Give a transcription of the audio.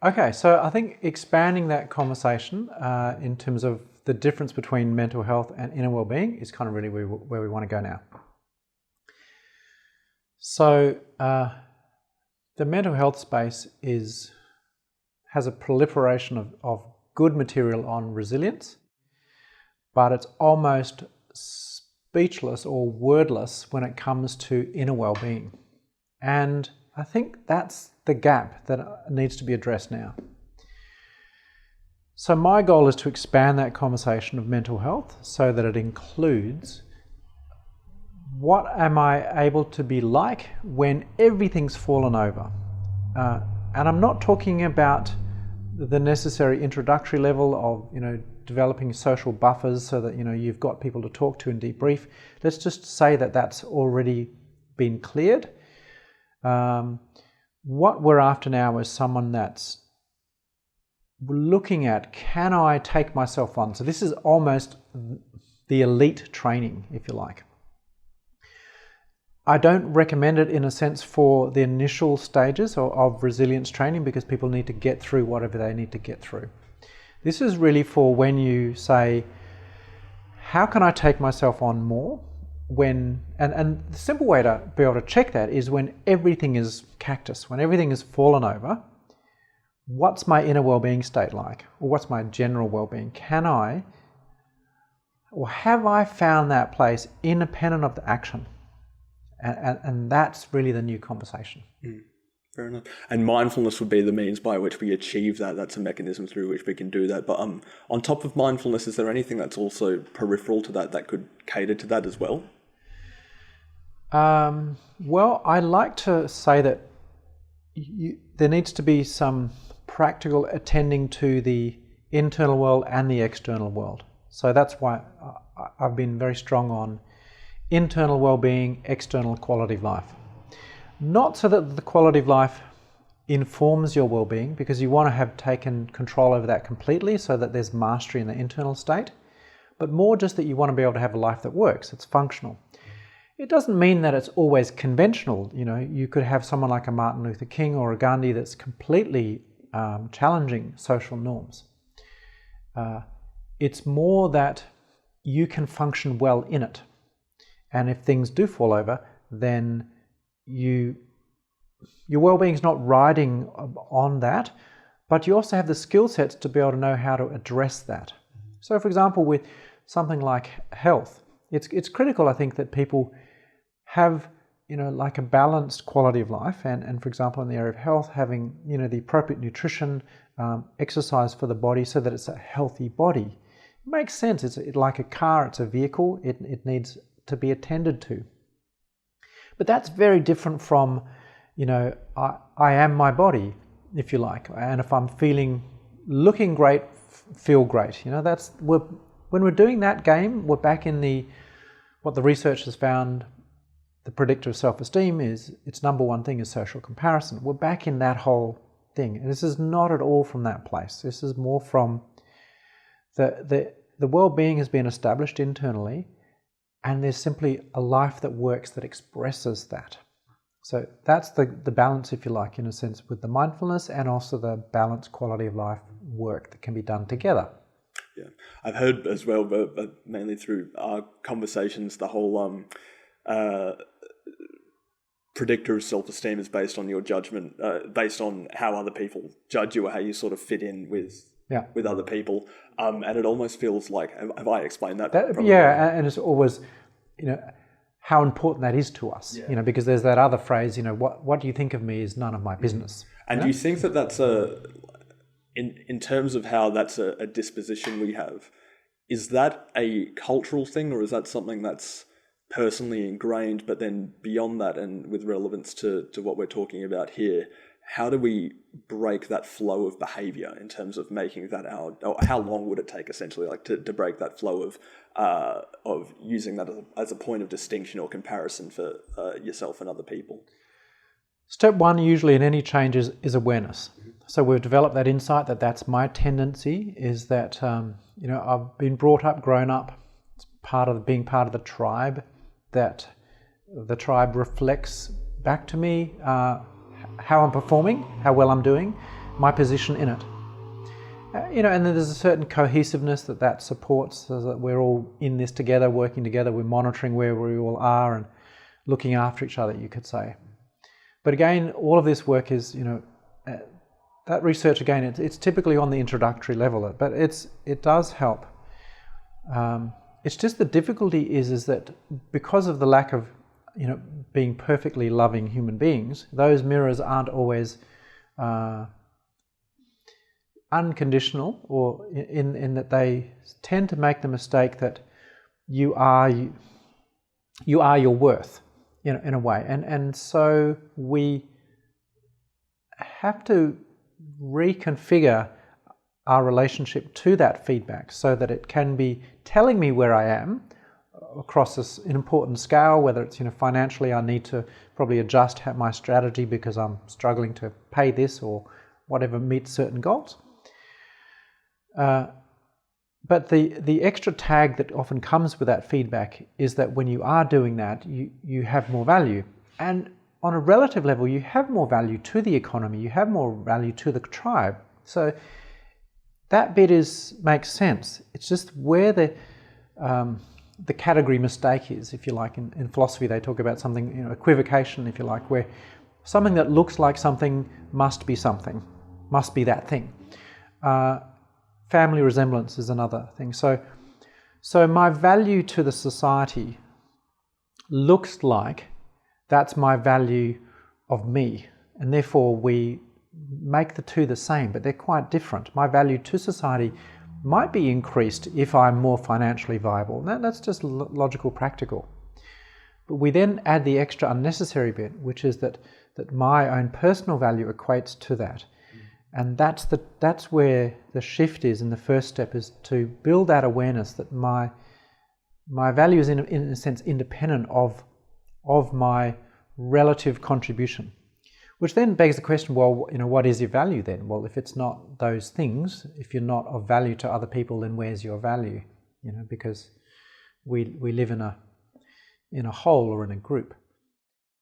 Okay, so I think expanding that conversation in terms of the difference between mental health and inner well-being is kind of really where we want to go now. So the mental health space has a proliferation of good material on resilience, but it's almost speechless or wordless when it comes to inner well-being. And I think that's the gap that needs to be addressed now. So my goal is to expand that conversation of mental health so that it includes what am I able to be like when everything's fallen over. And I'm not talking about the necessary introductory level of, developing social buffers so that, you've got people to talk to and debrief. Let's just say that that's already been cleared. What we're after now is someone that's looking at, can I take myself on? So this is almost the elite training, if you like. I don't recommend it in a sense for the initial stages of resilience training because people need to get through whatever they need to get through. This is really for when you say, how can I take myself on more? And the simple way to be able to check that is when everything is cactus, when everything is fallen over, what's my inner well-being state like? Or what's my general well-being? Have I found that place independent of the action? And that's really the new conversation. Fair enough. And mindfulness would be the means by which we achieve that. That's a mechanism through which we can do that. But on top of mindfulness, is there anything that's also peripheral to that could cater to that as well? Well, I like to say that there needs to be some practical attending to the internal world and the external world. So that's why I've been very strong on internal well-being, external quality of life. Not so that the quality of life informs your well-being, because you want to have taken control over that completely so that there's mastery in the internal state, but more just that you want to be able to have a life that works, it's functional. It doesn't mean that it's always conventional. You could have someone like a Martin Luther King or a Gandhi that's completely challenging social norms. It's more that you can function well in it. And if things do fall over, then your well-being is not riding on that, but you also have the skill sets to be able to know how to address that. So for example, with something like health, it's critical, I think, that people have, like a balanced quality of life. And for example, in the area of health, having, the appropriate nutrition, exercise for the body so that it's a healthy body. It makes sense. It's like a car, it's a vehicle. It needs to be attended to. But that's very different from, I am my body, if you like. And if I'm looking great, feel great. When we're doing that game, we're back in what the research has found, the predictor of self-esteem is, its number one thing is social comparison. We're back in that whole thing. And this is not at all from that place. This is more from the well-being has been established internally, and there's simply a life that works that expresses that. So that's the balance, if you like, in a sense, with the mindfulness and also the balanced quality of life work that can be done together. Yeah, I've heard as well, but mainly through our conversations, the whole predictor of self-esteem is based on your judgment, based on how other people judge you or how you sort of fit in with other people. And it almost feels like, have I explained that? And it's always, how important that is to us, because there's that other phrase, what do you think of me is none of my business. And do you think that that's in terms of how that's a disposition we have, is that a cultural thing, or is that something that's personally ingrained, but then beyond that and with relevance to what we're talking about here, how do we break that flow of behavior in terms of making that or how long would it take essentially to break that flow of using that as a point of distinction or comparison for yourself and other people? Step one usually in any change is awareness. So we've developed that insight that's my tendency, is that I've been brought up, grown up, it's being part of the tribe, that the tribe reflects back to me how I'm performing, how well I'm doing, my position in it. And then there's a certain cohesiveness that supports, so that we're all in this together, working together, we're monitoring where we all are and looking after each other, you could say. But again, all of this work is, that research, again, it's typically on the introductory level, but it does help. It's just the difficulty is that because of the lack of, being perfectly loving human beings, those mirrors aren't always unconditional, or in that they tend to make the mistake that you are your worth, in a way, and so we have to reconfigure our relationship to that feedback so that it can be telling me where I am across an important scale, whether it's financially I need to probably adjust my strategy because I'm struggling to pay this or whatever, meet certain goals. But the extra tag that often comes with that feedback is that when you are doing that, you have more value. And on a relative level, you have more value to the economy, you have more value to the tribe. So that bit makes sense. It's just where the category mistake is, if you like. In philosophy, they talk about something, equivocation, if you like, where something that looks like something, must be that thing. Family resemblance is another thing. So my value to the society looks like that's my value of me, and therefore we make the two the same, but they're quite different. My value to society might be increased if I'm more financially viable. That's just logical, practical. But we then add the extra unnecessary bit, which is that my own personal value equates to that. And that's where the shift is, and the first step is to build that awareness that my value is in a sense independent of my relative contribution. Which then begs the question, well, what is your value then? Well, if it's not those things, if you're not of value to other people, then where's your value? Because we live in a whole or in a group.